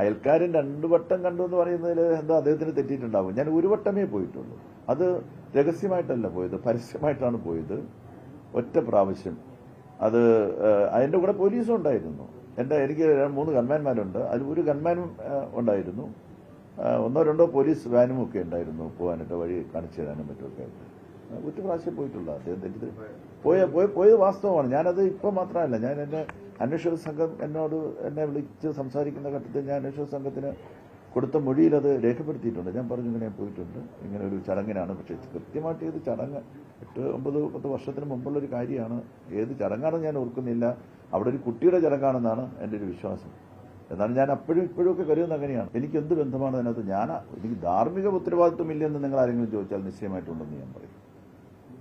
അയൽക്കാരൻ 2 വട്ടം കണ്ടു എന്ന് പറയുന്നതിൽ എന്താ അദ്ദേഹത്തിന് തെറ്റിയിട്ടുണ്ടാവും. ഞാൻ 1 വട്ടമേ പോയിട്ടുള്ളൂ. അത് രഹസ്യമായിട്ടല്ല പോയത്, പരസ്യമായിട്ടാണ് പോയത്. ഒറ്റ പ്രാവശ്യം. അത് അതിൻ്റെ കൂടെ പോലീസും ഉണ്ടായിരുന്നു. എനിക്ക് 3 ഗൺമാന്മാരുണ്ട്. അതിൽ ഒരു ഗൺമാനും ഉണ്ടായിരുന്നു. 1 2 പോലീസ് വാനും ഒക്കെ ഉണ്ടായിരുന്നു പോകാനായിട്ട്, വഴി കാണിച്ചു തരാനും മറ്റുമൊക്കെ ആയിട്ട്. ഒറ്റ പ്രാവശ്യം പോയിട്ടുള്ള അദ്ദേഹം തെറ്റിദ്ധ പോയത് വാസ്തവമാണ്. ഞാനത് ഇപ്പം മാത്രമല്ല, ഞാൻ എൻ്റെ അന്വേഷക സംഘം എന്നെ വിളിച്ച് സംസാരിക്കുന്ന ഘട്ടത്തിൽ ഞാൻ അന്വേഷക സംഘത്തിന് കൊടുത്ത മൊഴിയിൽ അത് രേഖപ്പെടുത്തിയിട്ടുണ്ട്. ഞാൻ പറഞ്ഞു ഇങ്ങനെ പോയിട്ടുണ്ട്, ഇങ്ങനെ ഒരു ചടങ്ങിനാണ്. പക്ഷേ കൃത്യമായിട്ട് ഏത് ചടങ്ങ് 8 9 10 വർഷത്തിന് മുമ്പുള്ളൊരു കാര്യമാണ്. ഏത് ചടങ്ങാണെന്ന് ഞാൻ ഓർക്കുന്നില്ല. അവിടെ ഒരു കുട്ടിയുടെ ചടങ്ങാണെന്നാണ് എൻ്റെ ഒരു വിശ്വാസം. എന്നാലും ഞാൻ അപ്പോഴും ഇപ്പോഴും ഒക്കെ കരുതുന്നത് അങ്ങനെയാണ്. എനിക്ക് എന്ത് ബന്ധമാണ് അതിനകത്ത്? എനിക്ക് ധാർമ്മിക ഉത്തരവാദിത്വം ഇല്ലെന്ന് നിങ്ങൾ ആരെങ്കിലും ചോദിച്ചാൽ നിശ്ചയമായിട്ടുണ്ടെന്ന് ഞാൻ പറയും.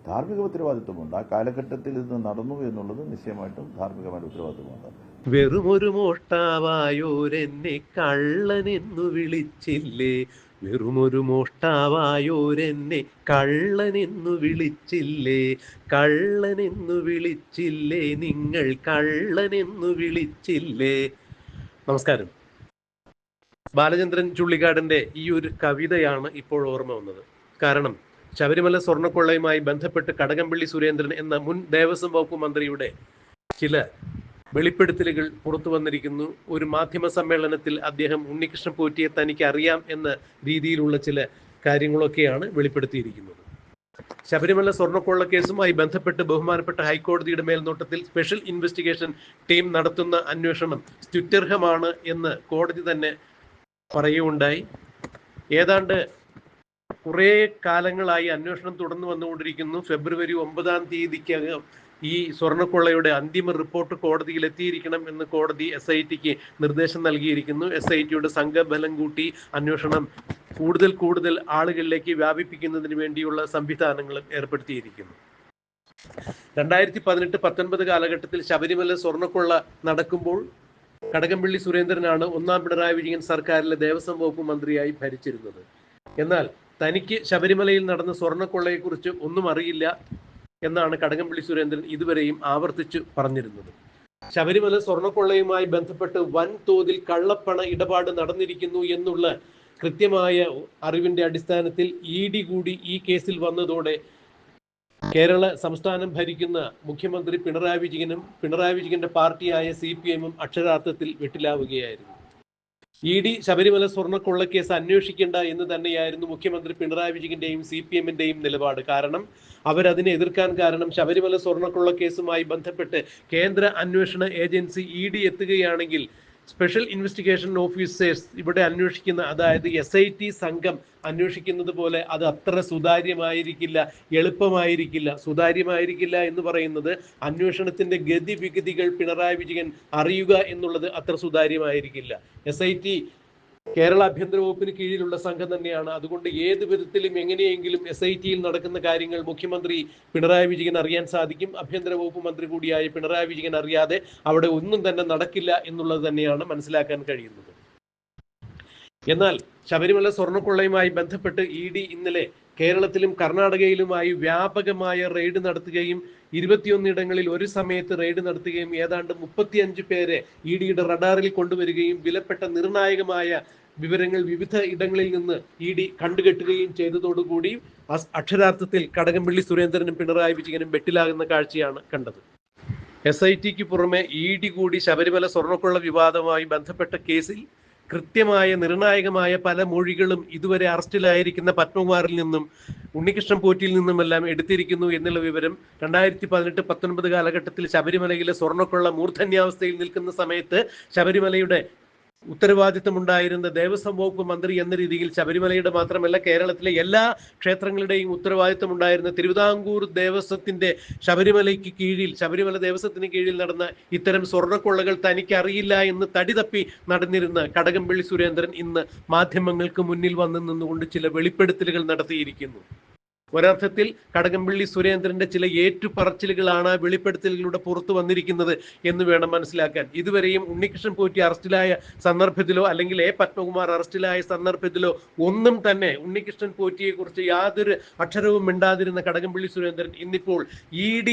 ധാർമ്മിക ഉത്തരവാദിത്വമുണ്ട്. ആ കാലഘട്ടത്തിൽ ഇത് നടന്നു എന്നുള്ളത് നിശ്ചയമായിട്ടും ധാർമ്മികമായ ഉത്തരവാദിത്വമുണ്ട്. വെറുമൊരു മോഷ്ടാവായോരെന്നെ കള്ളനെന്നു വിളിച്ചില്ലേ, വെറുമൊരു മോഷ്ടാവായോരെന്നെ കള്ളനെന്നു വിളിച്ചില്ലേ, കള്ളനെന്നു വിളിച്ചില്ലേ, നിങ്ങൾ കള്ളനെന്നു വിളിച്ചില്ലേ. നമസ്കാരം. ബാലചന്ദ്രൻ ചുള്ളിക്കാടിന്റെ ഈ ഒരു കവിതയാണ് ഇപ്പോൾ ഓർമ്മ വന്നത്. കാരണം ശബരിമല സ്വർണ്ണക്കൊള്ളയുമായി ബന്ധപ്പെട്ട് കടകംപള്ളി സുരേന്ദ്രൻ എന്ന മുൻ ദേവസ്വം വകുപ്പ് മന്ത്രിയുടെ ചില വെളിപ്പെടുത്തലുകൾ പുറത്തു വന്നിരിക്കുന്നു. ഒരു മാധ്യമ സമ്മേളനത്തിൽ അദ്ദേഹം ഉണ്ണികൃഷ്ണൻ പോറ്റിയെ തനിക്ക് അറിയാം എന്ന രീതിയിലുള്ള ചില കാര്യങ്ങളൊക്കെയാണ് വെളിപ്പെടുത്തിയിരിക്കുന്നത്. ശബരിമല സ്വർണ്ണക്കൊള്ള കേസുമായി ബന്ധപ്പെട്ട് ബഹുമാനപ്പെട്ട ഹൈക്കോടതിയുടെ മേൽനോട്ടത്തിൽ സ്പെഷ്യൽ ഇൻവെസ്റ്റിഗേഷൻ ടീം നടത്തുന്ന അന്വേഷണം സ്തുത്യർഹമാണ് എന്ന് കോടതി തന്നെ പറയുകയുണ്ടായി. ഏതാണ്ട് കുറേ കാലങ്ങളായി അന്വേഷണം തുടർന്നു വന്നുകൊണ്ടിരിക്കുന്നു. ഫെബ്രുവരി 9-ാം തീയതിക്കകം ഈ സ്വർണ്ണക്കൊള്ളയുടെ അന്തിമ റിപ്പോർട്ട് കോടതിയിൽ എത്തിയിരിക്കണം എന്ന് കോടതി SITക്ക് നിർദ്ദേശം നൽകിയിരിക്കുന്നു. SITയുടെ സംഘബലം കൂട്ടി അന്വേഷണം കൂടുതൽ ആളുകളിലേക്ക് വ്യാപിപ്പിക്കുന്നതിന് വേണ്ടിയുള്ള സംവിധാനങ്ങളും ഏർപ്പെടുത്തിയിരിക്കുന്നു. 2018-19 കാലഘട്ടത്തിൽ ശബരിമല സ്വർണ്ണക്കൊള്ള നടക്കുമ്പോൾ കടകംപള്ളി സുരേന്ദ്രനാണ് 1-ാം പിണറായി വിജയൻ സർക്കാരിലെ ദേവസ്വം വകുപ്പ് മന്ത്രിയായി ഭരിച്ചിരുന്നത്. എന്നാൽ തനിക്ക് ശബരിമലയിൽ നടന്ന സ്വർണ്ണക്കൊള്ളയെക്കുറിച്ച് ഒന്നും അറിയില്ല എന്നാണ് കടകംപള്ളി സുരേന്ദ്രൻ ഇതുവരെയും ആവർത്തിച്ചു പറഞ്ഞിരുന്നത്. ശബരിമല സ്വർണ്ണക്കൊള്ളയുമായി ബന്ധപ്പെട്ട് വൻതോതിൽ കള്ളപ്പണ ഇടപാട് നടന്നിരിക്കുന്നു എന്നുള്ള കൃത്യമായ അറിവിന്റെ അടിസ്ഥാനത്തിൽ ED കൂടി ഈ കേസിൽ വന്നതോടെ കേരള സംസ്ഥാനം ഭരിക്കുന്ന മുഖ്യമന്ത്രി പിണറായി വിജയന്റെ പാർട്ടിയായ CPM അക്ഷരാർത്ഥത്തിൽ വെട്ടിലാവുകയായിരുന്നു. ED ശബരിമല സ്വർണ്ണക്കൊള്ള കേസ് അന്വേഷിക്കേണ്ട എന്ന് തന്നെയായിരുന്നു മുഖ്യമന്ത്രി പിണറായി വിജയന്റെയും CPMന്റെയും നിലപാട്. കാരണം അവരതിനെ എതിർക്കാൻ കാരണം ശബരിമല സ്വർണ്ണക്കൊള്ള കേസുമായി ബന്ധപ്പെട്ട് കേന്ദ്ര അന്വേഷണ ഏജൻസി ED എത്തുകയാണെങ്കിൽ സ്പെഷ്യൽ ഇൻവെസ്റ്റിഗേഷൻ ഓഫീസേഴ്സ് ഇവിടെ അന്വേഷിക്കുന്ന, അതായത് SIT സംഘം അന്വേഷിക്കുന്നത് പോലെ അത് അത്ര സുതാര്യമായിരിക്കില്ല, എളുപ്പമായിരിക്കില്ല. സുതാര്യമായിരിക്കില്ല എന്ന് പറയുന്നത് അന്വേഷണത്തിന്റെ ഗതിവിഗതികൾ പിണറായി വിജയൻ അറിയുക എന്നുള്ളത് അത്ര സുതാര്യമായിരിക്കില്ല. SIT കേരള ആഭ്യന്തര വകുപ്പിന് കീഴിലുള്ള സംഘം തന്നെയാണ്. അതുകൊണ്ട് ഏത് വിധത്തിലും എങ്ങനെയെങ്കിലും SITയിൽ നടക്കുന്ന കാര്യങ്ങൾ മുഖ്യമന്ത്രി പിണറായി വിജയൻ അറിയാൻ സാധിക്കും. ആഭ്യന്തര വകുപ്പ് മന്ത്രി കൂടിയായ പിണറായി വിജയൻ അറിയാതെ അവിടെ ഒന്നും തന്നെ നടക്കില്ല എന്നുള്ളത് തന്നെയാണ് മനസ്സിലാക്കാൻ കഴിയുന്നത്. എന്നാൽ ശബരിമല സ്വർണ്ണക്കൊള്ളയുമായി ബന്ധപ്പെട്ട് ED ഇന്നലെ കേരളത്തിലും കർണാടകയിലുമായി വ്യാപകമായ റെയ്ഡ് നടത്തുകയും 21 ഇടങ്ങളിൽ ഒരു സമയത്ത് റെയ്ഡ് നടത്തുകയും ഏതാണ്ട് 35 പേരെ EDയുടെ റഡാറിൽ കൊണ്ടുവരികയും വിലപ്പെട്ട നിർണായകമായ വിവരങ്ങൾ വിവിധ ഇടങ്ങളിൽ നിന്ന് ED കണ്ടുകെട്ടുകയും ചെയ്തതോടുകൂടി അക്ഷരാർത്ഥത്തിൽ കടകംപള്ളി സുരേന്ദ്രനും പിണറായി വിജയനും വെട്ടിലാകുന്ന കാഴ്ചയാണ് കണ്ടത്. SITക്ക് പുറമെ ED കൂടി ശബരിമല സ്വർണ്ണക്കൊള്ള വിവാദവുമായി ബന്ധപ്പെട്ട കേസിൽ കൃത്യമായ നിർണായകമായ പല മൊഴികളും ഇതുവരെ അറസ്റ്റിലായിരിക്കുന്ന പത്മകുമാറിൽ നിന്നും ഉണ്ണികൃഷ്ണൻ പോറ്റിയിൽ നിന്നുമെല്ലാം എടുത്തിരിക്കുന്നു എന്നുള്ള വിവരം 2018-19 കാലഘട്ടത്തിൽ ശബരിമലയിലെ സ്വർണ്ണക്കൊള്ള മൂർധന്യാവസ്ഥയിൽ നിൽക്കുന്ന സമയത്ത് ശബരിമലയുടെ ഉത്തരവാദിത്തമുണ്ടായിരുന്ന ദേവസ്വം വകുപ്പ് മന്ത്രി എന്ന രീതിയിൽ ശബരിമലയുടെ മാത്രമല്ല കേരളത്തിലെ എല്ലാ ക്ഷേത്രങ്ങളുടെയും ഉത്തരവാദിത്തമുണ്ടായിരുന്ന തിരുവിതാംകൂർ ദേവസ്വത്തിന്റെ ശബരിമല ദേവസ്വത്തിന് കീഴിൽ നടന്ന ഇത്തരം സ്വർണ്ണക്കൊള്ളകൾ തനിക്ക് അറിയില്ല എന്ന് തടി തപ്പി നടന്നിരുന്ന കടകംപള്ളി സുരേന്ദ്രൻ ഇന്ന് മാധ്യമങ്ങൾക്ക് മുന്നിൽ വന്നു നിന്നുകൊണ്ട് ചില വെളിപ്പെടുത്തലുകൾ നടത്തിയിരിക്കുന്നു. ഒരർത്ഥത്തിൽ കടകംപള്ളി സുരേന്ദ്രന്റെ ചില ഏറ്റുപറച്ചിലുകളാണ് വെളിപ്പെടുത്തലുകളുടെ പുറത്തു വന്നിരിക്കുന്നത് എന്ന് വേണം മനസ്സിലാക്കാൻ. ഇതുവരെയും ഉണ്ണികൃഷ്ണൻ പോറ്റി അറസ്റ്റിലായ സന്ദർഭത്തിലോ അല്ലെങ്കിൽ പത്മകുമാർ അറസ്റ്റിലായ സന്ദർഭത്തിലോ ഒന്നും തന്നെ ഉണ്ണികൃഷ്ണൻ പോറ്റിയെ കുറിച്ച് യാതൊരു അക്ഷരവും മിണ്ടാതിരുന്ന കടകംപള്ളി സുരേന്ദ്രൻ ഇന്നിപ്പോൾ ED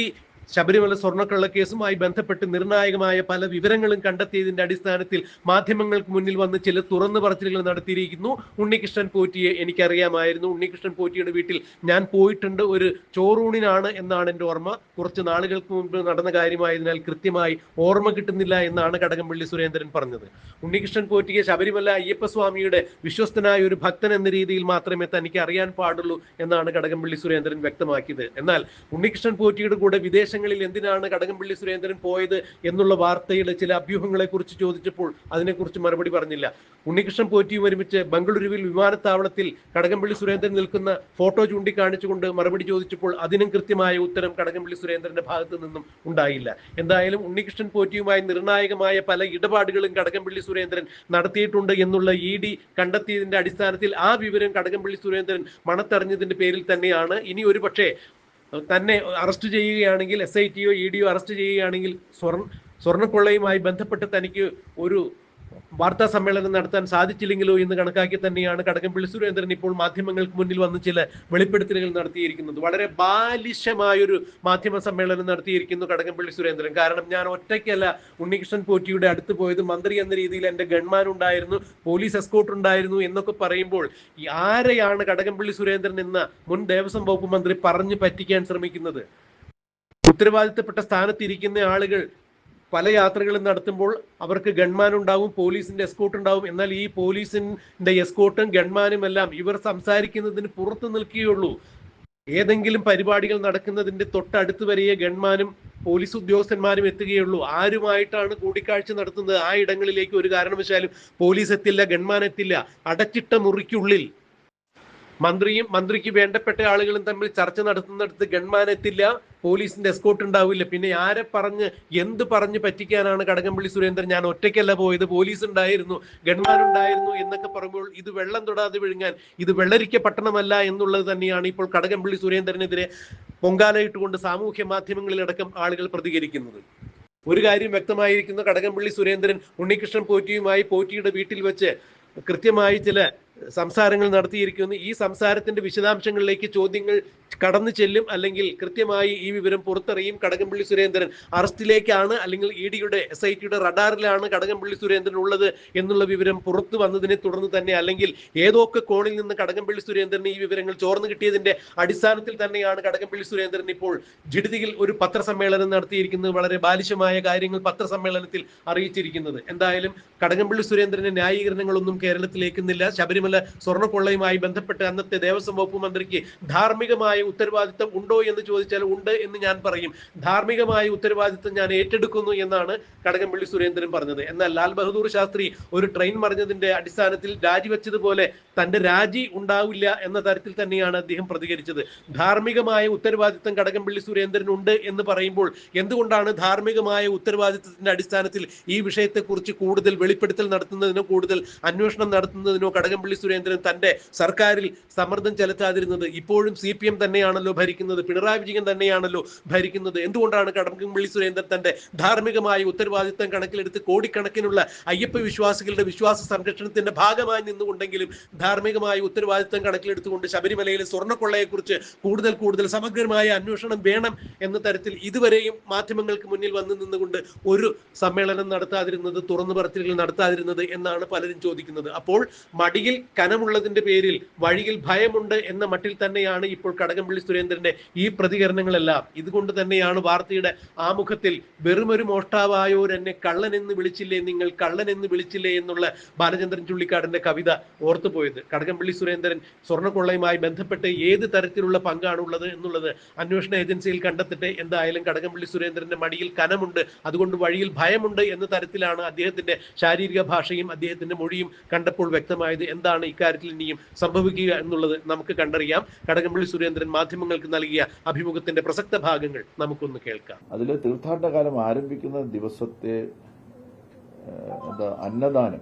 ശബരിമല സ്വർണ്ണക്കള്ളക്കേസുമായി ബന്ധപ്പെട്ട് നിർണായകമായ പല വിവരങ്ങളും കണ്ടെത്തിയതിന്റെ അടിസ്ഥാനത്തിൽ മാധ്യമങ്ങൾക്ക് മുന്നിൽ വന്ന് ചില തുറന്നു പറച്ചിലുകൾ നടത്തിയിരിക്കുന്നു. ഉണ്ണികൃഷ്ണൻ പോറ്റിയെ എനിക്കറിയാമായിരുന്നു, ഉണ്ണികൃഷ്ണൻ പോറ്റിയുടെ വീട്ടിൽ ഞാൻ പോയിട്ടുണ്ട്, ഒരു ചോറൂണിനാണ് എന്നാണ് എൻ്റെ ഓർമ്മ. കുറച്ച് നാളുകൾക്ക് മുമ്പ് നടന്ന കാര്യമായതിനാൽ കൃത്യമായി ഓർമ്മ കിട്ടുന്നില്ല എന്നാണ് കടകംപള്ളി സുരേന്ദ്രൻ പറഞ്ഞത്. ഉണ്ണികൃഷ്ണൻ പോറ്റിയെ ശബരിമല അയ്യപ്പസ്വാമിയുടെ വിശ്വസ്തനായ ഒരു ഭക്തൻ എന്ന രീതിയിൽ മാത്രമേ തനിക്ക് അറിയാൻ പാടുള്ളൂ എന്നാണ് കടകംപള്ളി സുരേന്ദ്രൻ വ്യക്തമാക്കിയത്. എന്നാൽ ഉണ്ണികൃഷ്ണൻ പോറ്റിയുടെ കൂടെ വിദേശങ്ങളിൽ എന്തിനാണ് കടകംപള്ളി സുരേന്ദ്രൻ പോയത് എന്നുള്ള വാർത്തയുടെ ചില അഭ്യൂഹങ്ങളെ കുറിച്ച് ചോദിച്ചപ്പോൾ അതിനെക്കുറിച്ച് മറുപടി പറഞ്ഞില്ല. ഉണ്ണികൃഷ്ണൻ പോറ്റിയും ഒരുമിച്ച് ബംഗളൂരുവിൽ വിമാനത്താവളത്തിൽ കടകംപള്ളി സുരേന്ദ്രൻ നിൽക്കുന്ന ഫോട്ടോ ചൂണ്ടിക്കാണിച്ചുകൊണ്ട് മറുപടി ചോദിച്ചപ്പോൾ അതിനും കൃത്യമായ ഉത്തരം കടകംപള്ളി സുരേന്ദ്രന്റെ ഭാഗത്തു നിന്നും ഉണ്ടായില്ല. എന്തായാലും ഉണ്ണികൃഷ്ണൻ പോറ്റിയുമായി നിർണായകമായ പല ഇടപാടുകളും കടകംപള്ളി സുരേന്ദ്രൻ നടത്തിയിട്ടുണ്ട് എന്നുള്ള ED കണ്ടെത്തിയതിന്റെ അടിസ്ഥാനത്തിൽ ആ വിവരം കടകംപള്ളി സുരേന്ദ്രൻ മണത്തറിഞ്ഞതിന്റെ പേരിൽ തന്നെയാണ് ഇനി ഒരു പക്ഷേ തന്നെ അറസ്റ്റ് ചെയ്യുകയാണെങ്കിൽ, SITയോ EDയോ അറസ്റ്റ് ചെയ്യുകയാണെങ്കിൽ സ്വർണ്ണക്കൊള്ളയുമായി ബന്ധപ്പെട്ട് തനിക്ക് ഒരു വാർത്താ സമ്മേളനം നടത്താൻ സാധിച്ചില്ലെങ്കിലോ എന്ന് കണക്കാക്കി തന്നെയാണ് കടകംപള്ളി സുരേന്ദ്രൻ ഇപ്പോൾ മാധ്യമങ്ങൾക്ക് മുന്നിൽ വന്ന് ചില വെളിപ്പെടുത്തലുകൾ നടത്തിയിരിക്കുന്നത്. വളരെ ബാലിശമായൊരു മാധ്യമ സമ്മേളനം നടത്തിയിരിക്കുന്നു കടകംപള്ളി സുരേന്ദ്രൻ. കാരണം ഞാൻ ഒറ്റയ്ക്കല്ല ഉണ്ണികൃഷ്ണൻ പോറ്റിയുടെ അടുത്ത് പോയത്, മന്ത്രി എന്ന രീതിയിൽ എൻ്റെ ഗൺമാൻ ഉണ്ടായിരുന്നു, പോലീസ് എസ്കോർട്ട് ഉണ്ടായിരുന്നു എന്നൊക്കെ പറയുമ്പോൾ ആരെയാണ് കടകംപള്ളി സുരേന്ദ്രൻ എന്ന മുൻ ദേവസ്വം വകുപ്പ് മന്ത്രി പറഞ്ഞു പറ്റിക്കാൻ ശ്രമിക്കുന്നത്? ഉത്തരവാദിത്തപ്പെട്ട സ്ഥാനത്തിരിക്കുന്ന ആളുകൾ പല യാത്രകളും നടത്തുമ്പോൾ അവർക്ക് ഗൺമാൻ ഉണ്ടാവും, പോലീസിന്റെ എസ്കോർട്ട് ഉണ്ടാവും. എന്നാൽ ഈ പോലീസിന്റെ എസ്കോർട്ടും ഗൺമാനും എല്ലാം ഇവർ സംസാരിക്കുന്നതിന് പുറത്തു നിൽക്കുകയുള്ളൂ. ഏതെങ്കിലും പരിപാടികൾ നടക്കുന്നതിന്റെ തൊട്ടടുത്ത് വരെയേ ഗൺമാനും പോലീസ് ഉദ്യോഗസ്ഥന്മാരും എത്തുകയുള്ളൂ. ആരുമായിട്ടാണ് കൂടിക്കാഴ്ച നടത്തുന്നത് ആ ഇടങ്ങളിലേക്ക് ഒരു കാരണവശാലും പോലീസ് എത്തില്ല, ഗൺമാൻ എത്തില്ല. അടച്ചിട്ട മുറിക്കുള്ളിൽ മന്ത്രിയും മന്ത്രിക്ക് വേണ്ടപ്പെട്ട ആളുകളും തമ്മിൽ ചർച്ച നടത്തുന്നിടത്ത് ഗൺമാൻ എത്തില്ല, പോലീസിന്റെ എസ്കോർട്ട് ഉണ്ടാവില്ല. പിന്നെ ആരെ പറഞ്ഞ് എന്ത് പറഞ്ഞ് പറ്റിക്കാനാണ് കടകംപള്ളി സുരേന്ദ്രൻ ഞാൻ ഒറ്റയ്ക്കല്ല പോയത്, പോലീസ് ഉണ്ടായിരുന്നു, ഗൺമാൻ ഉണ്ടായിരുന്നു എന്നൊക്കെ പറയുമ്പോൾ ഇത് വെള്ളം തൊടാതെ വിഴുങ്ങാൻ ഇത് വെള്ളരിക്ക പട്ടണമല്ല എന്നുള്ളത് തന്നെയാണ് ഇപ്പോൾ കടകംപള്ളി സുരേന്ദ്രനെതിരെ പൊങ്കാലയിട്ടുകൊണ്ട് സാമൂഹ്യ മാധ്യമങ്ങളിലടക്കം ആളുകൾ പ്രതികരിക്കുന്നത്. ഒരു കാര്യം വ്യക്തമായിരിക്കുന്നു, കടകംപള്ളി സുരേന്ദ്രൻ ഉണ്ണികൃഷ്ണൻ പോറ്റിയുടെ വീട്ടിൽ വെച്ച് കൃത്യമായി ചില സംസാരങ്ങൾ നടത്തിയിരിക്കുന്നു. ഈ സംസാരത്തിന്റെ വിശദാംശങ്ങളിലേക്ക് ചോദ്യങ്ങൾ കടന്നു ചെല്ലും, അല്ലെങ്കിൽ കൃത്യമായി ഈ വിവരം പുറത്തറിയും. കടകംപള്ളി സുരേന്ദ്രൻ അറസ്റ്റിലേക്കാണ് അല്ലെങ്കിൽ EDയുടെ SITയുടെ റഡാറിലാണ് കടകംപള്ളി സുരേന്ദ്രൻ ഉള്ളത് എന്നുള്ള വിവരം പുറത്തു വന്നതിനെ തുടർന്ന് തന്നെ, അല്ലെങ്കിൽ ഏതൊക്കെ കോണിൽ നിന്ന് കടകംപള്ളി സുരേന്ദ്രൻ ഈ വിവരങ്ങൾ ചോർന്നു കിട്ടിയതിന്റെ അടിസ്ഥാനത്തിൽ തന്നെയാണ് കടകംപള്ളി സുരേന്ദ്രൻ ഇപ്പോൾ ജിഡിതിയിൽ ഒരു പത്രസമ്മേളനം നടത്തിയിരിക്കുന്നത്. വളരെ ബാലിശമായ കാര്യങ്ങൾ പത്രസമ്മേളനത്തിൽ അറിയിച്ചിരിക്കുന്നത്. എന്തായാലും കടകംപള്ളി സുരേന്ദ്രന്റെ ന്യായീകരണങ്ങളൊന്നും കേരളത്തിലേക്കുന്നില്ല. ശബരിമല സ്വർണ്ണക്കൊള്ളയുമായി ബന്ധപ്പെട്ട് അന്നത്തെ ദേവസ്വം വകുപ്പ് മന്ത്രിക്ക് ധാർമ്മികമായ ഉത്തരവാദിത്തം ഉണ്ടോ എന്ന് ചോദിച്ചാൽ ഉണ്ട് എന്ന് ഞാൻ പറയും. ധാർമ്മികമായ ഉത്തരവാദിത്തം ഞാൻ ഏറ്റെടുക്കുന്നു എന്നാണ് കടകംപള്ളി സുരേന്ദ്രൻ പറഞ്ഞത്. എന്നാൽ ലാൽ ബഹദൂർ ശാസ്ത്രി ഒരു ട്രെയിൻ മറിഞ്ഞതിന്റെ അടിസ്ഥാനത്തിൽ രാജിവെച്ചതുപോലെ തന്റെ രാജി ഉണ്ടാവില്ല എന്ന തരത്തിൽ തന്നെയാണ് അദ്ദേഹം പ്രതികരിച്ചത്. ധാർമ്മികമായ ഉത്തരവാദിത്തം കടകംപള്ളി സുരേന്ദ്രൻ ഉണ്ട് എന്ന് പറയുമ്പോൾ എന്തുകൊണ്ടാണ് ധാർമ്മികമായ ഉത്തരവാദിത്തത്തിന്റെ അടിസ്ഥാനത്തിൽ ഈ വിഷയത്തെക്കുറിച്ച് കൂടുതൽ വെളിപ്പെടുത്തൽ നടത്തുന്നതിനോ കൂടുതൽ അന്വേഷണം നടത്തുന്നതിനോ കടകംപള്ളി സുരേന്ദ്രൻ തന്റെ സർക്കാരിൽ സമ്മർദ്ദം ചെലുത്താതിരുന്നത്? ഇപ്പോഴും CPM തന്നെയാണല്ലോ ഭരിക്കുന്നത്, പിണറായി വിജയൻ തന്നെയാണല്ലോ ഭരിക്കുന്നത്. എന്തുകൊണ്ടാണ് കടകംപള്ളി സുരേന്ദ്രൻ തന്റെ ധാർമ്മികമായ ഉത്തരവാദിത്തം കണക്കിലെടുത്ത് കോടിക്കണക്കിനുള്ള അയ്യപ്പ വിശ്വാസികളുടെ വിശ്വാസ സംരക്ഷണത്തിന്റെ ഭാഗമായി നിന്നുകൊണ്ടെങ്കിലും ധാർമ്മികമായ ഉത്തരവാദിത്തം കണക്കിലെടുത്തുകൊണ്ട് ശബരിമലയിലെ സ്വർണ്ണക്കൊള്ളയെക്കുറിച്ച് കൂടുതൽ സമഗ്രമായ അന്വേഷണം വേണം എന്ന തരത്തിൽ ഇതുവരെയും മാധ്യമങ്ങൾക്ക് മുന്നിൽ വന്നു നിന്നുകൊണ്ട് ഒരു സമ്മേളനം നടത്താതിരുന്നത്, തുറന്നു പറച്ചിലുകൾ നടത്താതിരുന്നത് എന്നാണ് പലരും ചോദിക്കുന്നത്. അപ്പോൾ മടിയിൽ കനമുള്ളതിന്റെ പേരിൽ വഴിയിൽ ഭയമുണ്ട് എന്ന മട്ടിൽ തന്നെയാണ് ഇപ്പോൾ കടകംപള്ളി സുരേന്ദ്രന്റെ ഈ പ്രതികരണങ്ങളെല്ലാം. ഇതുകൊണ്ട് തന്നെയാണ് വാർത്തയുടെ ആമുഖത്തിൽ വെറുമൊരു മോഷ്ടാവായോർ എന്നെ കള്ളൻ എന്ന് വിളിച്ചില്ലേ, നിങ്ങൾ കള്ളൻ എന്ന് വിളിച്ചില്ലേ എന്നുള്ള ബാലചന്ദ്രൻ ചുള്ളിക്കാടിന്റെ കവിത ഓർത്തുപോയത്. കടകംപള്ളി സുരേന്ദ്രൻ സ്വർണ്ണക്കൊള്ളയുമായി ബന്ധപ്പെട്ട് ഏത് തരത്തിലുള്ള പങ്കാണുള്ളത് എന്നുള്ളത് അന്വേഷണ ഏജൻസിയിൽ കണ്ടെത്തിട്ട് എന്തായാലും കടകംപള്ളി സുരേന്ദ്രന്റെ മടിയിൽ കനമുണ്ട്, അതുകൊണ്ട് വഴിയിൽ ഭയമുണ്ട് എന്ന തരത്തിലാണ് അദ്ദേഹത്തിന്റെ ശാരീരിക ഭാഷയും അദ്ദേഹത്തിന്റെ മൊഴിയും കണ്ടപ്പോൾ വ്യക്തമായത്. എന്താണ് ഇക്കാര്യത്തിൽ ഇനിയും സംഭവിക്കുക എന്നുള്ളത് നമുക്ക് കണ്ടറിയാം. കടകംപള്ളി സുരേന്ദ്രൻ മാധ്യമങ്ങൾക്ക് നൽകിയ അഭിമുഖത്തിന്റെ പ്രസക്ത ഭാഗങ്ങൾ നമുക്കൊന്ന് കേൾക്കാം. അതിൽ തീർത്ഥാടന കാലം ആരംഭിക്കുന്ന ദിവസത്തെ അന്നദാനം,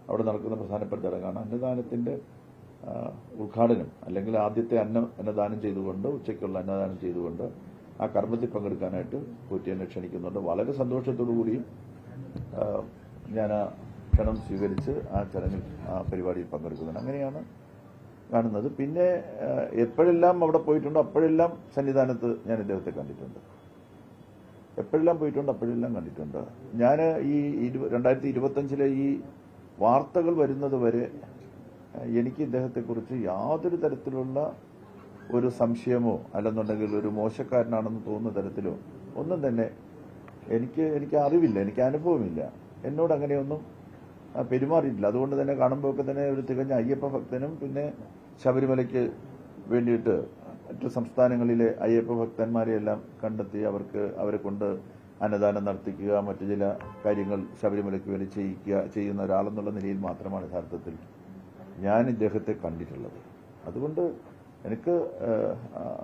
അവിടെ നടക്കുന്ന പ്രധാനപ്പെട്ട ചടങ്ങാണ് അന്നദാനത്തിന്റെ ഉദ്ഘാടനം, അല്ലെങ്കിൽ ആദ്യത്തെ അന്നദാനം ചെയ്തുകൊണ്ട്, ഉച്ചയ്ക്കുള്ള അന്നദാനം ചെയ്തുകൊണ്ട് ആ കർമ്മത്തിൽ പങ്കെടുക്കാനായിട്ട് പോറ്റിയെ ക്ഷണിക്കുന്നുണ്ട്. വളരെ സന്തോഷത്തോടു കൂടിയും ഞാൻ ആ ക്ഷണം സ്വീകരിച്ച് ആ ചടങ്ങിൽ, ആ പരിപാടിയിൽ പങ്കെടുക്കുന്നുണ്ട്. അങ്ങനെയാണ് കാണുന്നത്. പിന്നെ എപ്പോഴെല്ലാം അവിടെ പോയിട്ടുണ്ടോ അപ്പോഴെല്ലാം സന്നിധാനത്ത് ഞാൻ ഇദ്ദേഹത്തെ കണ്ടിട്ടുണ്ട്. എപ്പോഴെല്ലാം പോയിട്ടുണ്ട് അപ്പോഴെല്ലാം കണ്ടിട്ടുണ്ട്. ഞാൻ ഈ 2025 ഈ വാർത്തകൾ വരുന്നത് വരെ എനിക്ക് ഇദ്ദേഹത്തെക്കുറിച്ച് യാതൊരു തരത്തിലുള്ള ഒരു സംശയമോ അല്ലെന്നുണ്ടെങ്കിൽ ഒരു മോശക്കാരനാണെന്ന് തോന്നുന്ന തരത്തിലോ ഒന്നും തന്നെ എനിക്ക് അറിവില്ല, എനിക്ക് അനുഭവമില്ല. എന്നോട് അങ്ങനെയൊന്നും പെരുമാറിയിട്ടില്ല. അതുകൊണ്ട് തന്നെ കാണുമ്പോൾ തന്നെ ഒരു തികഞ്ഞ അയ്യപ്പ ഭക്തനും പിന്നെ ശബരിമലയ്ക്ക് വേണ്ടിയിട്ട് മറ്റു സംസ്ഥാനങ്ങളിലെ അയ്യപ്പ ഭക്തന്മാരെയെല്ലാം കണ്ടെത്തി അവരെ കൊണ്ട് അന്നദാനം നടത്തിക്കുക, മറ്റു ചില കാര്യങ്ങൾ ശബരിമലയ്ക്ക് വേണ്ടി ചെയ്യുന്ന ഒരാളെന്നുള്ള നിലയിൽ മാത്രമാണ് യഥാർത്ഥത്തിൽ ഞാൻ ഇദ്ദേഹത്തെ കണ്ടിട്ടുള്ളത്. അതുകൊണ്ട് എനിക്ക്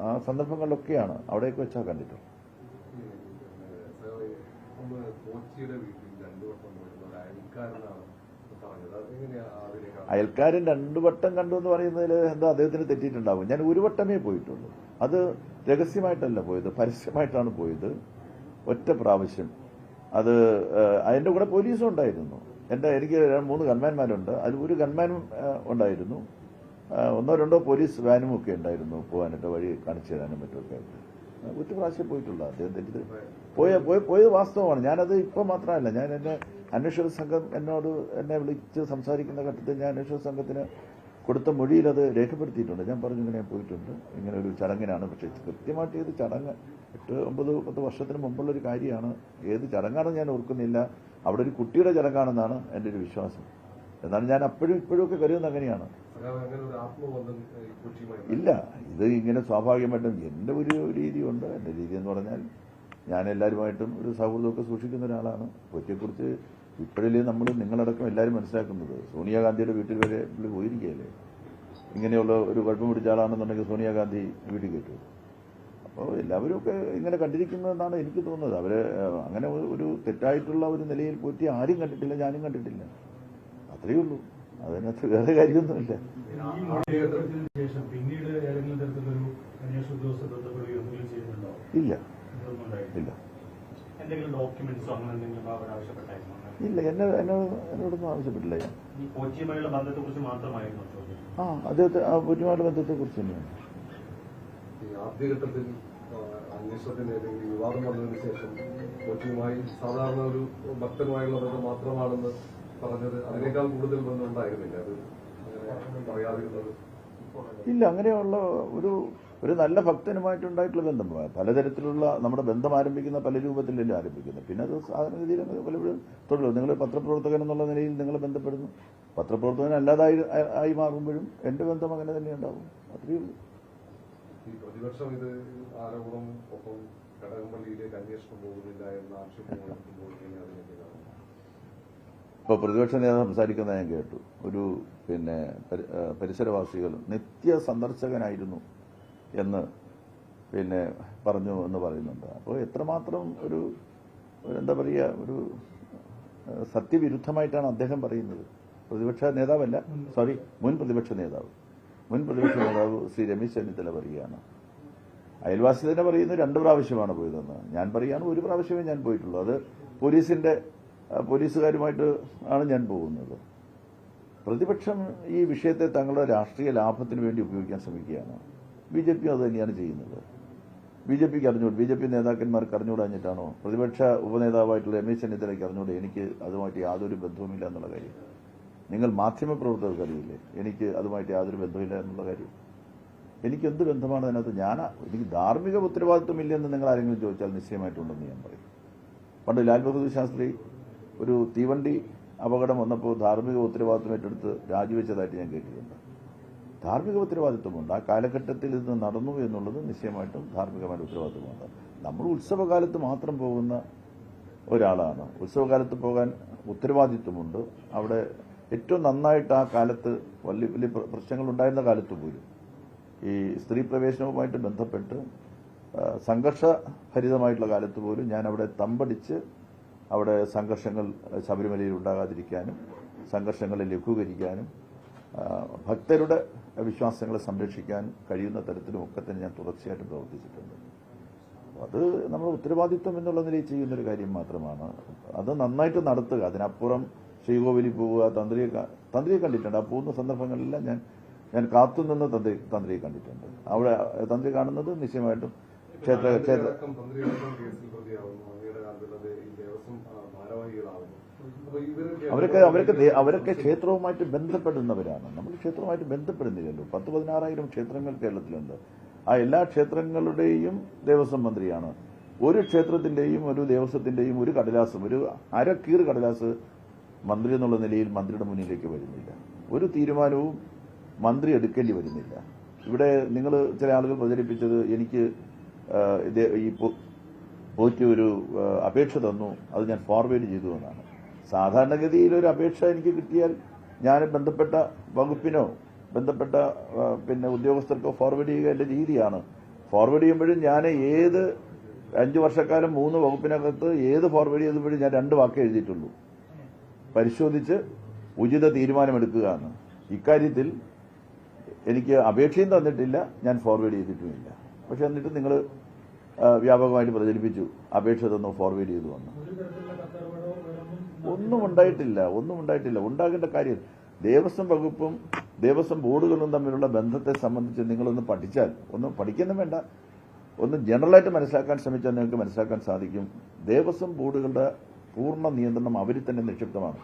ആ സന്ദർഭങ്ങളിലൊക്കെയാണ് അവിടെയൊക്കെ വെച്ചാൽ കണ്ടിട്ടുള്ളത്. അയൽക്കാരൻ 2 വട്ടം കണ്ടു എന്ന് പറയുന്നതിൽ അദ്ദേഹത്തിന് തെറ്റിയിട്ടുണ്ടാവും. ഞാൻ 1 വട്ടമേ പോയിട്ടുള്ളൂ. അത് രഹസ്യമായിട്ടല്ല പോയത്, പരസ്യമായിട്ടാണ് പോയത്. ഒറ്റ പ്രാവശ്യം. അത് അതിന്റെ കൂടെ പോലീസും ഉണ്ടായിരുന്നു. എനിക്ക് 3 ഗൺമാന്മാരുണ്ട്. അതിൽ ഒരു ഗൺമാനും ഉണ്ടായിരുന്നു. 1 2 പോലീസ് വാനും ഒക്കെ ഉണ്ടായിരുന്നു പോകാനായിട്ട്, വഴി കാണിച്ചു തരാനും മറ്റുമൊക്കെ ആയിട്ട്. ഒറ്റ പ്രാവശ്യം പോയിട്ടുള്ള അദ്ദേഹം തെറ്റിട്ട് പോയത് വാസ്തവമാണ്. ഞാനത് ഇപ്പം മാത്രമല്ല, ഞാൻ എന്നെ അന്വേഷക സംഘം എന്നെ വിളിച്ച് സംസാരിക്കുന്ന ഘട്ടത്തിൽ ഞാൻ അന്വേഷക സംഘത്തിന് കൊടുത്ത മൊഴിയിൽ അത് രേഖപ്പെടുത്തിയിട്ടുണ്ട്. ഞാൻ പറഞ്ഞു ഇങ്ങനെ പോയിട്ടുണ്ട്, ഇങ്ങനെ ഒരു ചടങ്ങിനാണ്. പക്ഷേ കൃത്യമായിട്ട് ഏത് ചടങ്ങ് 8, 9, 10 വർഷത്തിന് മുമ്പുള്ളൊരു കാര്യമാണ്. ഏത് ചടങ്ങാണെന്ന് ഞാൻ ഓർക്കുന്നില്ല. അവിടെ ഒരു കുട്ടിയുടെ ചടങ്ങാണെന്നാണ് എൻ്റെ ഒരു വിശ്വാസം. എന്നാണ് ഞാൻ ഇപ്പോഴും ഒക്കെ കരുതുന്നത് അങ്ങനെയാണ്. ഇല്ല, ഇത് ഇങ്ങനെ സ്വാഭാവികമായിട്ടും എൻ്റെ ഒരു രീതിയുണ്ട്. എൻ്റെ രീതി എന്ന് പറഞ്ഞാൽ ഞാൻ എല്ലാവരുമായിട്ടും ഒരു സൗഹൃദമൊക്കെ സൂക്ഷിക്കുന്ന ഒരാളാണ്. കൊച്ചിയെക്കുറിച്ച് ഇപ്പോഴല്ലേ നിങ്ങളടക്കം എല്ലാവരും മനസ്സിലാക്കുന്നത്. സോണിയാഗാന്ധിയുടെ വീട്ടിൽ വരെ പുള്ളി പോയിരിക്കുകയല്ലേ. ഇങ്ങനെയുള്ള ഒരു കുഴപ്പം പിടിച്ച ആളാണെന്നുണ്ടെങ്കിൽ സോണിയാഗാന്ധി വീട്ടിൽ കയറ്റും. അപ്പോൾ എല്ലാവരും ഒക്കെ ഇങ്ങനെ കണ്ടിരിക്കുന്നതെന്നാണ് എനിക്ക് തോന്നുന്നത്. അവര് അങ്ങനെ ഒരു തെറ്റായിട്ടുള്ള ഒരു നിലയിൽ പോറ്റി ആരും കണ്ടിട്ടില്ല, ഞാനും കണ്ടിട്ടില്ല. അത്രയേ ഉള്ളൂ. അതിനകത്ത് വേറെ കാര്യമൊന്നുമില്ല. ഇല്ല ഇല്ല ഇല്ല എന്നോടൊന്നും ആവശ്യപ്പെട്ടില്ല. അദ്ദേഹത്തെ കൊച്ചിയുമായുള്ള ബന്ധത്തെ കുറിച്ച് തന്നെയാണ്. ആദ്യഘട്ടത്തിൽ അന്വേഷണത്തിന് വിവാദം വന്നതിന് ശേഷം കൊച്ചിയുമായി സാധാരണ ഒരു ഭക്തനുമായുള്ള ബന്ധം മാത്രമാണെന്ന് പറഞ്ഞത് അതിനേക്കാൾ കൂടുതൽ ബന്ധം ഉണ്ടായിരുന്നില്ല. അത് പറയാതിരുന്നത് ഇല്ല. അങ്ങനെയുള്ള ഒരു നല്ല ഭക്തനുമായിട്ടുണ്ടായിട്ടുള്ള ബന്ധം പലതരത്തിലുള്ള നമ്മുടെ ബന്ധം ആരംഭിക്കുന്ന പല രൂപത്തിലല്ലേ ആരംഭിക്കുന്നത്. പിന്നെ അത് സാധാരണഗതിയിൽ പലപ്പോഴും തുടരും. നിങ്ങൾ പത്രപ്രവർത്തകൻ എന്നുള്ള നിലയിൽ നിങ്ങൾ ബന്ധപ്പെടുന്നു. പത്രപ്രവർത്തകൻ അല്ലാതായി മാറുമ്പോഴും എന്റെ ബന്ധം അങ്ങനെ തന്നെ ഉണ്ടാവും. അത്രയേ ഉള്ളൂ. ഈ പ്രതിപക്ഷം ഇത് ആരോപണം ഒപ്പം കടകംപള്ളിയിലേക്ക് അന്വേഷണം പോകുന്നില്ല എന്ന ആക്ഷേപം ഉയർത്തുമ്പോൾ ഇപ്പോൾ പ്രതിപക്ഷ നേതാവ് സംസാരിക്കുന്നത് ഞാൻ കേട്ടു. ഒരു പരിസരവാസികൾ നിത്യ സന്ദർശകനായിരുന്നു എന്ന് പറഞ്ഞു എന്ന് പറയുന്നുണ്ട്. അപ്പോൾ എത്രമാത്രം ഒരു എന്താ പറയുക, ഒരു സത്യവിരുദ്ധമായിട്ടാണ് അദ്ദേഹം പറയുന്നത്. പ്രതിപക്ഷ നേതാവല്ല, സോറി, മുൻ പ്രതിപക്ഷ നേതാവ് ശ്രീ രമേശ് ചെന്നിത്തല പറയുകയാണ്. അയൽവാസി തന്നെ പറയുന്നത് 2 പ്രാവശ്യമാണ് പോയതെന്ന്. ഞാൻ പറയുകയാണ് 1 പ്രാവശ്യമേ ഞാൻ പോയിട്ടുള്ളൂ. അത് പോലീസുകാരുമായിട്ട് ആണ് ഞാൻ പോകുന്നത്. പ്രതിപക്ഷം ഈ വിഷയത്തെ തങ്ങളുടെ രാഷ്ട്രീയ ലാഭത്തിന് വേണ്ടി ഉപയോഗിക്കാൻ ശ്രമിക്കുകയാണ്. BJP അത് തന്നെയാണ് ചെയ്യുന്നത്. BJPക്ക് അറിഞ്ഞൂടെ, BJP നേതാക്കന്മാർക്ക് അറിഞ്ഞുകൂടാഞ്ഞിട്ടാണോ? പ്രതിപക്ഷ ഉപനേതാവായിട്ടുള്ള രമേശ് ചെന്നിത്തലയ്ക്ക് അറിഞ്ഞൂടെ എനിക്ക് അതുമായിട്ട് യാതൊരു ബന്ധവുമില്ല എന്നുള്ള കാര്യം? നിങ്ങൾ മാധ്യമപ്രവർത്തകർക്ക് അറിയില്ലേ എനിക്ക് അതുമായിട്ട് യാതൊരു ബന്ധമില്ല എന്നുള്ള കാര്യം? എനിക്കെന്ത് ബന്ധമാണ് അതിനകത്ത്? എനിക്ക് ധാർമ്മിക ഉത്തരവാദിത്വമില്ലെന്ന് നിങ്ങൾ ആരെങ്കിലും ചോദിച്ചാൽ നിശ്ചയമായിട്ടുണ്ടെന്ന് ഞാൻ പറയും. പണ്ട് ലാൽ ബഹദൂർ ശാസ്ത്രി ഒരു തീവണ്ടി അപകടം വന്നപ്പോൾ ധാർമ്മിക ഉത്തരവാദിത്വം ഏറ്റെടുത്ത് രാജിവെച്ചതായിട്ട് ഞാൻ കേട്ടിട്ടുണ്ട്. ധാർമ്മിക ഉത്തരവാദിത്വമുണ്ട്. ആ കാലഘട്ടത്തിൽ ഇത് നടന്നു എന്നുള്ളത് നിശ്ചയമായിട്ടും ധാർമ്മികമായ ഉത്തരവാദിത്വമുണ്ട്. നമ്മൾ ഉത്സവകാലത്ത് മാത്രം പോകുന്ന ഒരാളാണ്. ഉത്സവകാലത്ത് പോകാൻ ഉത്തരവാദിത്വമുണ്ട്. അവിടെ ഏറ്റവും നന്നായിട്ട് ആ കാലത്ത് വലിയ പ്രശ്നങ്ങൾ ഉണ്ടായിരുന്ന കാലത്ത് പോലും ഈ സ്ത്രീ പ്രവേശനവുമായിട്ട് ബന്ധപ്പെട്ട് സംഘർഷഭരിതമായിട്ടുള്ള കാലത്ത് പോലും ഞാൻ അവിടെ തമ്പടിച്ച് അവിടെ സംഘർഷങ്ങൾ ശബരിമലയിൽ ഉണ്ടാകാതിരിക്കാനും സംഘർഷങ്ങളെ ലഘൂകരിക്കാനും ഭക്തരുടെ വിശ്വാസങ്ങളെ സംരക്ഷിക്കാനും കഴിയുന്ന തരത്തിലും ഒക്കെ തന്നെ ഞാൻ തുടർച്ചയായിട്ട് പ്രവർത്തിച്ചിട്ടുണ്ട്. അത് നമ്മൾ ഉത്തരവാദിത്വം എന്നുള്ള നിലയിൽ ചെയ്യുന്നൊരു കാര്യം മാത്രമാണ്. അത് നന്നായിട്ട് നടത്തുക. അതിനപ്പുറം ശ്രീകോവിലിൽ പോവുക, തന്ത്രിയെ കണ്ടിട്ടുണ്ട്. ആ പോകുന്ന സന്ദർഭങ്ങളിലെല്ലാം ഞാൻ കാത്തുനിന്ന് തന്ത്രിയെ കണ്ടിട്ടുണ്ട്. അവിടെ തന്ത്രി കാണുന്നത് നിശ്ചയമായിട്ടും ക്ഷേത്ര അതിലത് ഈ ദേവസ്വം ഭാരവാഹികളാവുന്നു. അപ്പൊ ഇവര് അവരൊക്കെ ക്ഷേത്രവുമായിട്ട് ബന്ധപ്പെടുന്നവരാണ്. നമ്മൾ ക്ഷേത്രവുമായിട്ട് ബന്ധപ്പെടുന്നില്ലല്ലോ. 10-16,000 ക്ഷേത്രങ്ങൾ കേരളത്തിലുണ്ട്. ആ എല്ലാ ക്ഷേത്രങ്ങളുടെയും ദേവസ്വം മന്ത്രിയാണ്. ഒരു ക്ഷേത്രത്തിന്റെയും ഒരു ദേവസ്വത്തിന്റെയും ഒരു കടലാസും, ഒരു അരക്കീറ് കടലാസ് മന്ത്രി എന്നുള്ള നിലയിൽ മന്ത്രിയുടെ മുന്നിലേക്ക് വരുന്നില്ല. ഒരു തീരുമാനവും മന്ത്രി എടുക്കേണ്ടി വരുന്നില്ല. ഇവിടെ നിങ്ങൾ ചില ആളുകൾ പ്രചരിപ്പിച്ചത് എനിക്ക് ഈ പോറ്റി ഒരു അപേക്ഷ തന്നു, അത് ഞാൻ ഫോർവേഡ് ചെയ്തു എന്നാണ്. സാധാരണഗതിയിൽ ഒരു അപേക്ഷ എനിക്ക് കിട്ടിയാൽ ഞാൻ ബന്ധപ്പെട്ട വകുപ്പിനോ ബന്ധപ്പെട്ട ഉദ്യോഗസ്ഥർക്കോ ഫോർവേഡ് ചെയ്യുക എന്റെ രീതിയാണ്. ഫോർവേഡ് ചെയ്യുമ്പോഴും ഞാൻ ഏത് 5 വർഷക്കാലം 3 വകുപ്പിനകത്ത് ഏത് ഫോർവേഡ് ചെയ്തപ്പോഴും ഞാൻ 2 വാക്കേ എഴുതിയിട്ടുള്ളൂ: പരിശോധിച്ച് ഉചിത തീരുമാനമെടുക്കുക എന്ന്. ഇക്കാര്യത്തിൽ എനിക്ക് അപേക്ഷയും തന്നിട്ടില്ല, ഞാൻ ഫോർവേഡ് ചെയ്തിട്ടുമില്ല. പക്ഷെ എന്നിട്ട് നിങ്ങൾ വ്യാപകമായിട്ട് പ്രചരിപ്പിച്ചു അപേക്ഷ തന്നു, ഫോർവേഡ് ചെയ്തു വന്നു. ഒന്നും ഉണ്ടായിട്ടില്ല. ഉണ്ടാകേണ്ട കാര്യം ദേവസ്വം വകുപ്പും ദേവസ്വം ബോർഡുകളും തമ്മിലുള്ള ബന്ധത്തെ സംബന്ധിച്ച് നിങ്ങളൊന്ന് പഠിച്ചാൽ, ഒന്നും പഠിക്കുന്നു വേണ്ട, ഒന്ന് ജനറലായിട്ട് മനസ്സിലാക്കാൻ ശ്രമിച്ചാൽ നിങ്ങൾക്ക് മനസ്സിലാക്കാൻ സാധിക്കും. ദേവസ്വം ബോർഡുകളുടെ പൂർണ്ണ നിയന്ത്രണം അവരിൽ തന്നെ നിക്ഷിപ്തമാണ്.